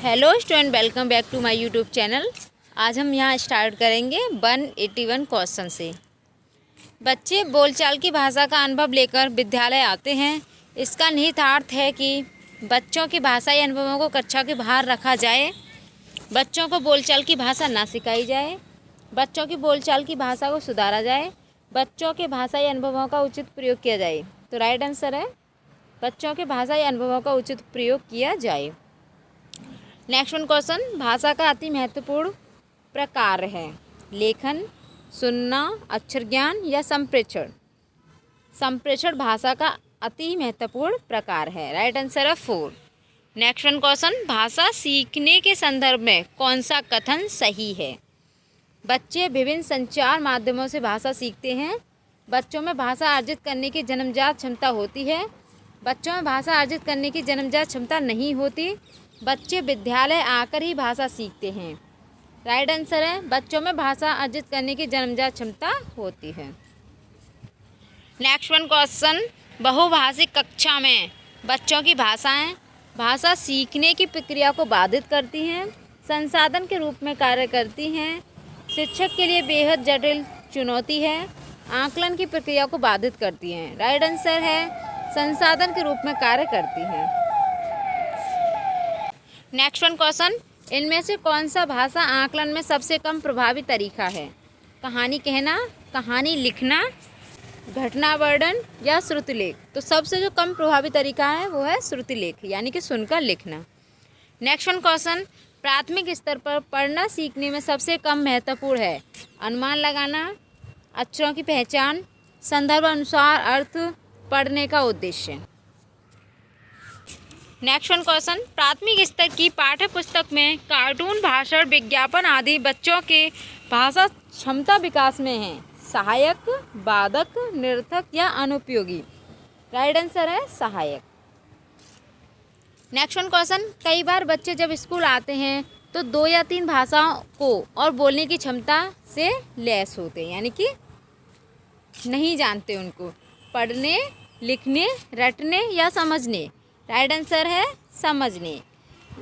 Hello student, welcome back to my YouTube channel. आज हम यहाँ स्टार्ट करेंगे 181 क्वेश्चन से। बच्चे बोलचाल की भाषा का अनुभव लेकर विद्यालय आते हैं। इसका निहितार्थ है कि बच्चों की भाषाई अनुभवों को कक्षा के बाहर रखा जाए, बच्चों को बोलचाल की भाषा ना सिखाई जाए, बच्चों की बोलचाल की भाषा को सुधारा जाए, बच्चों के भाषाई अनुभवों का उचित प्रयोग किया जाए। तो राइट आंसर है बच्चों के भाषाई अनुभवों का उचित प्रयोग किया जाए। नेक्स्ट वन क्वेश्चन, भाषा का अति महत्वपूर्ण प्रकार है लेखन, सुनना, अक्षर ज्ञान या संप्रेषण। संप्रेषण भाषा का अति महत्वपूर्ण प्रकार है। राइट आंसर है 4। नेक्स्ट वन क्वेश्चन, भाषा सीखने के संदर्भ में कौन सा कथन सही है। बच्चे विभिन्न संचार माध्यमों से भाषा सीखते हैं। बच्चों में भाषा अर्जित करने की जन्मजात क्षमता होती है। बच्चों में भाषा अर्जित करने की जन्मजात क्षमता नहीं होती। बच्चे विद्यालय आकर ही भाषा सीखते हैं। राइट आंसर है बच्चों में भाषा अर्जित करने की जन्मजात क्षमता होती है। नेक्स्ट वन क्वेश्चन, बहुभाषिक कक्षा में बच्चों की भाषाएं भाषा सीखने की प्रक्रिया को बाधित करती हैं, संसाधन के रूप में कार्य करती हैं, शिक्षक के लिए बेहद जटिल चुनौती है, आकलन की प्रक्रिया को बाधित करती हैं। राइट आंसर है संसाधन के रूप में कार्य करती हैं। नेक्स्ट वन क्वेश्चन, इनमें से कौन सा भाषा आकलन में सबसे कम प्रभावी तरीका है। कहानी कहना, कहानी लिखना, घटना वर्णन या श्रुतिलेख। तो सबसे जो कम प्रभावी तरीका है वो है श्रुतिलेख, यानी कि सुनकर लिखना। नेक्स्ट वन क्वेश्चन, प्राथमिक स्तर पर पढ़ना सीखने में सबसे कम महत्वपूर्ण है अनुमान लगाना, अक्षरों की पहचान, संदर्भ अनुसार अर्थ, पढ़ने का उद्देश्य। नेक्स्ट वन क्वेश्चन, प्राथमिक स्तर की पाठ्य पुस्तक में कार्टून, भाषण, विज्ञापन आदि बच्चों के भाषा क्षमता विकास में हैं सहायक, बाधक, निरर्थक या अनुपयोगी। राइट आंसर है सहायक। नेक्स्ट वन क्वेश्चन, कई बार बच्चे जब स्कूल आते हैं तो 2 या 3 भाषाओं को और बोलने की क्षमता से लैस होते हैं, यानी कि नहीं जानते उनको पढ़ने, लिखने, रटने या समझने। राइट आंसर है समझने,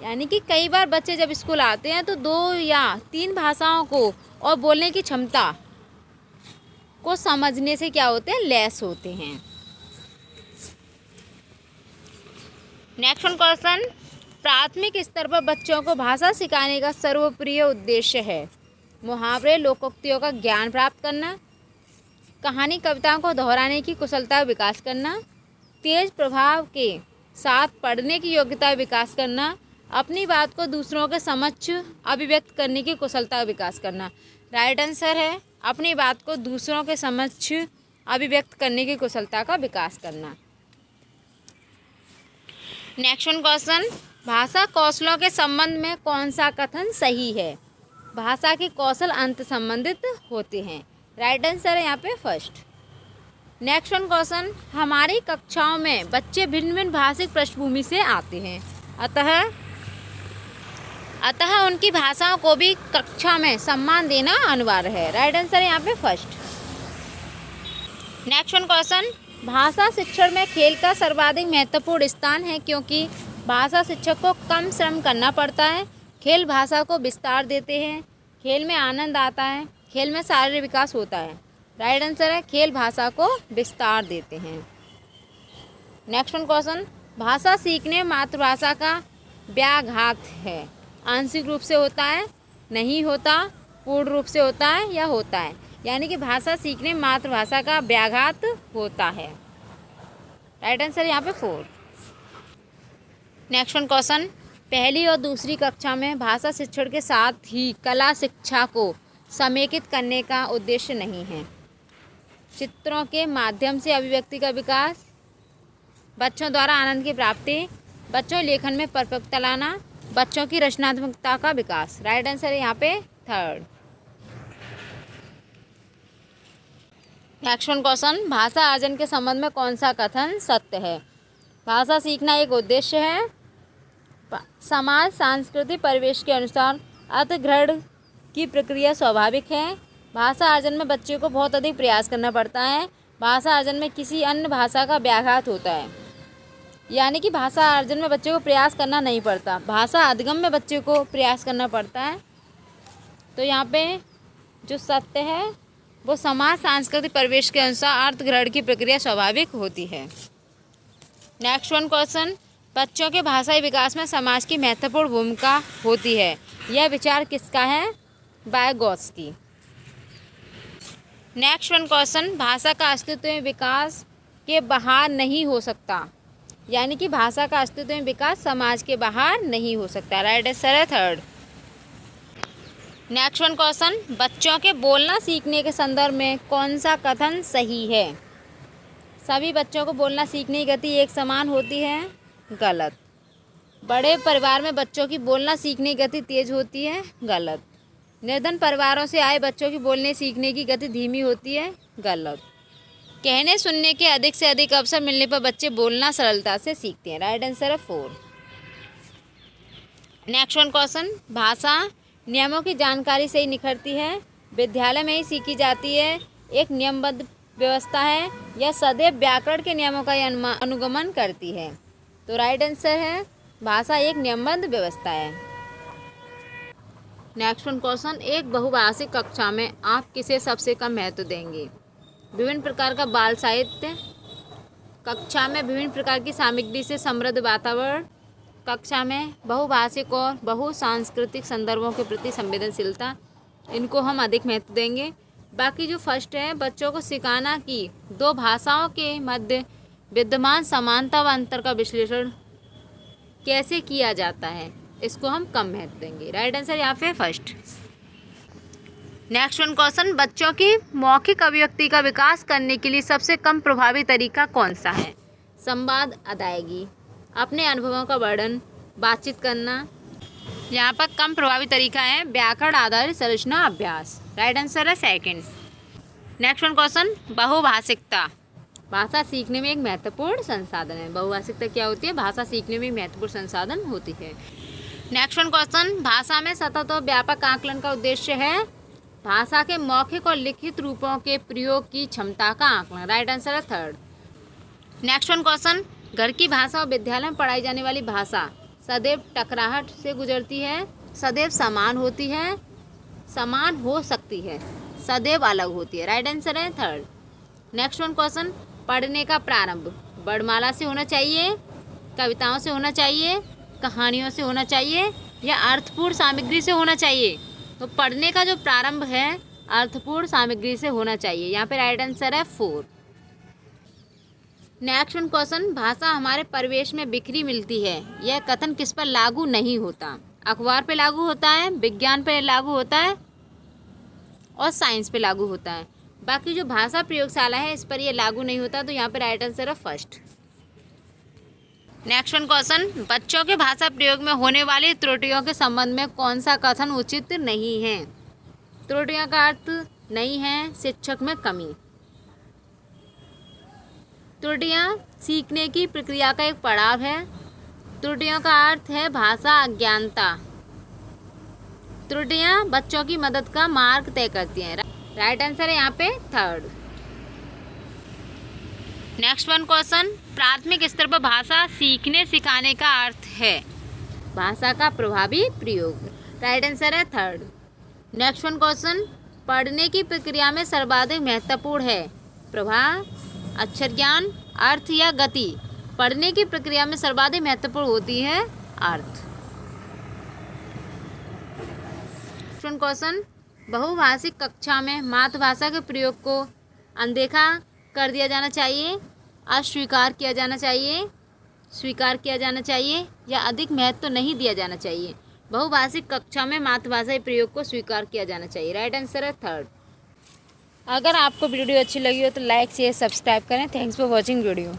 यानी कि कई बार बच्चे जब स्कूल आते हैं तो 2 या 3 भाषाओं को और बोलने की क्षमता को समझने से क्या होते हैं, लैस होते हैं। नेक्स्ट वन क्वेश्चन, प्राथमिक स्तर पर बच्चों को भाषा सिखाने का सर्वप्रिय उद्देश्य है मुहावरे, लोकोक्तियों का ज्ञान प्राप्त करना, कहानी कविताओं को दोहराने की कुशलता विकास करना, तेज प्रभाव के साथ पढ़ने की योग्यता विकास करना, अपनी बात को दूसरों के समक्ष अभिव्यक्त करने की कुशलता विकास करना। राइट आंसर है अपनी बात को दूसरों के समक्ष अभिव्यक्त करने की कुशलता का विकास करना। नेक्स्ट वन क्वेश्चन, भाषा कौशलों के संबंध में कौन सा कथन सही है। भाषा के कौशल अंत संबंधित होते हैं। राइट आंसर है यहाँ पे फर्स्ट। नेक्स्ट वन क्वेश्चन, हमारी कक्षाओं में बच्चे भिन्न भिन्न भाषिक पृष्ठभूमि से आते हैं, अतः उनकी भाषाओं को भी कक्षा में सम्मान देना अनिवार्य है। राइट आंसर है यहाँ पे फर्स्ट। नेक्स्ट वन क्वेश्चन, भाषा शिक्षण में खेल का सर्वाधिक महत्वपूर्ण स्थान है क्योंकि भाषा शिक्षक को कम श्रम करना पड़ता है। खेल भाषा को विस्तार देते हैं, खेल में आनंद आता है, खेल में शारीरिक विकास होता है। राइट आंसर है खेल भाषा को विस्तार देते हैं। नेक्स्ट वन क्वेश्चन, भाषा सीखने मातृभाषा का व्याघात है। आंशिक रूप से होता है, नहीं होता, पूर्ण रूप से होता है या होता है, यानी कि भाषा सीखने मातृभाषा का व्याघात होता है। राइट आंसर यहाँ पे 4। नेक्स्ट वन क्वेश्चन, पहली और दूसरी कक्षा में भाषा शिक्षण के साथ ही कला शिक्षा को समेकित करने का उद्देश्य नहीं है। चित्रों के माध्यम से अभिव्यक्ति का विकास, बच्चों द्वारा आनंद की प्राप्ति, बच्चों लेखन में परिपक्वता लाना, बच्चों की रचनात्मकता का विकास। राइट आंसर है यहाँ पे 3rd। नेक्स्ट वन क्वेश्चन, भाषा अर्जन के संबंध में कौन सा कथन सत्य है। भाषा सीखना एक उद्देश्य है, समाज सांस्कृतिक परिवेश के अनुसार अर्थ की प्रक्रिया स्वाभाविक है, भाषा अर्जन में बच्चे को बहुत अधिक प्रयास करना पड़ता है, भाषा अर्जन में किसी अन्य भाषा का व्याघात होता है। यानी कि भाषा अर्जन में बच्चे को प्रयास करना नहीं पड़ता, भाषा अधिगम में बच्चे को प्रयास करना पड़ता है। तो यहाँ पे जो सत्य है वो समाज सांस्कृतिक परिवेश के अनुसार अर्थ ग्रहण की प्रक्रिया स्वाभाविक होती है। नेक्स्ट वन क्वेश्चन, बच्चों के भाषाई विकास में समाज की महत्वपूर्ण भूमिका होती है। यह विचार किसका है? वाइगोत्स्की। नेक्स्ट वन क्वेश्चन, भाषा का अस्तित्व में विकास के बाहर नहीं हो सकता। यानी कि भाषा का अस्तित्व में विकास समाज के बाहर नहीं हो सकता। राइट आंसर है थर्ड। नेक्स्ट वन क्वेश्चन, बच्चों के बोलना सीखने के संदर्भ में कौन सा कथन सही है? सभी बच्चों को बोलना सीखने की गति एक समान होती है। गलत। बड़े परिवार में बच्चों की बोलना सीखने की गति तेज होती है। गलत। निर्धन परिवारों से आए बच्चों की बोलने सीखने की गति धीमी होती है। गलत। कहने सुनने के अधिक से अधिक अवसर मिलने पर बच्चे बोलना सरलता से सीखते हैं। राइट आंसर है 4। नेक्स्ट वन क्वेश्चन, भाषा नियमों की जानकारी से ही निखरती है, विद्यालय में ही सीखी जाती है, एक नियमबद्ध व्यवस्था है, या सदैव व्याकरण के नियमों का अनुगमन करती है? तो राइट आंसर है भाषा एक नियमबद्ध व्यवस्था है। नेक्स्ट वन क्वेश्चन, एक बहुभाषिक कक्षा में आप किसे सबसे कम महत्व देंगे? विभिन्न प्रकार का बाल साहित्य, कक्षा में विभिन्न प्रकार की सामग्री से समृद्ध वातावरण, कक्षा में बहुभाषिक और बहुसांस्कृतिक संदर्भों के प्रति संवेदनशीलता, इनको हम अधिक महत्व देंगे। बाकी जो फर्स्ट है, बच्चों को सिखाना कि दो भाषाओं के मध्य विद्यमान समानता व अंतर का विश्लेषण कैसे किया जाता है, इसको हम कम महत्व देंगे। राइट आंसर यहाँ पे फर्स्ट। नेक्स्ट वन क्वेश्चन, बच्चों की मौखिक अभिव्यक्ति का विकास करने के लिए सबसे कम प्रभावी तरीका कौन सा है? संवाद, अदायगी, अपने अनुभवों का वर्णन, बातचीत करना। यहाँ पर कम प्रभावी तरीका है व्याकरण आधारित संरचना अभ्यास। राइट आंसर है सेकंड। नेक्स्ट वन क्वेश्चन, बहुभाषिकता भाषा सीखने में एक महत्वपूर्ण संसाधन है। बहुभाषिकता क्या होती है? भाषा सीखने में महत्वपूर्ण संसाधन होती है। नेक्स्ट वन क्वेश्चन, भाषा में सतत और व्यापक आकलन का उद्देश्य है भाषा के मौखिक और लिखित रूपों के प्रयोग की क्षमता का आकलन। राइट आंसर है थर्ड। नेक्स्ट वन क्वेश्चन, घर की भाषा और विद्यालय में पढ़ाई जाने वाली भाषा सदैव टकराहट से गुजरती है, सदैव समान होती है, समान हो सकती है, सदैव अलग होती है। राइट आंसर है थर्ड। नेक्स्ट वन क्वेश्चन, पढ़ने का प्रारंभ वर्णमाला से होना चाहिए, कविताओं से होना चाहिए, कहानियों से होना चाहिए, या अर्थपूर्ण सामग्री से होना चाहिए? तो पढ़ने का जो प्रारंभ है अर्थपूर्ण सामग्री से होना चाहिए। यहाँ पे राइट आंसर है 4। नेक्स्ट वन क्वेश्चन, भाषा हमारे परिवेश में बिखरी मिलती है, यह कथन किस पर लागू नहीं होता? अखबार पे लागू होता है, विज्ञान पे लागू होता है, और साइंस पे लागू होता है। बाकी जो भाषा प्रयोगशाला है इस पर यह लागू नहीं होता। तो यहाँ पे राइट आंसर है फर्स्ट। नेक्स्ट वन क्वेश्चन, बच्चों के भाषा प्रयोग में होने वाली त्रुटियों के संबंध में कौन सा कथन उचित नहीं है? त्रुटियों का अर्थ नहीं है शिक्षक में कमी। त्रुटियां सीखने की प्रक्रिया का एक पड़ाव है। त्रुटियों का अर्थ है भाषा अज्ञानता। त्रुटियां बच्चों की मदद का मार्ग तय करती हैं। राइट आंसर है यहाँ पे थर्ड। नेक्स्ट वन क्वेश्चन, प्राथमिक स्तर पर भाषा सीखने सिखाने का अर्थ है भाषा का प्रभावी प्रयोग। राइट आंसर है थर्ड। नेक्स्ट वन क्वेश्चन, पढ़ने की प्रक्रिया में सर्वाधिक महत्वपूर्ण है प्रभाव, अक्षर ज्ञान, अर्थ या गति? पढ़ने की प्रक्रिया में सर्वाधिक महत्वपूर्ण होती है अर्थ। नेक्स्ट क्वेश्चन, बहुभाषिक कक्षा में मातृभाषा के प्रयोग को अनदेखा कर दिया जाना चाहिए, अस्वीकार किया जाना चाहिए, स्वीकार किया जाना चाहिए, या अधिक महत्व नहीं दिया जाना चाहिए? बहुभाषिक कक्षा में मातृभाषा के प्रयोग को स्वीकार किया जाना चाहिए। राइट आंसर है थर्ड। अगर आपको वीडियो अच्छी लगी हो तो लाइक शेयर सब्सक्राइब करें। Thanks for watching video.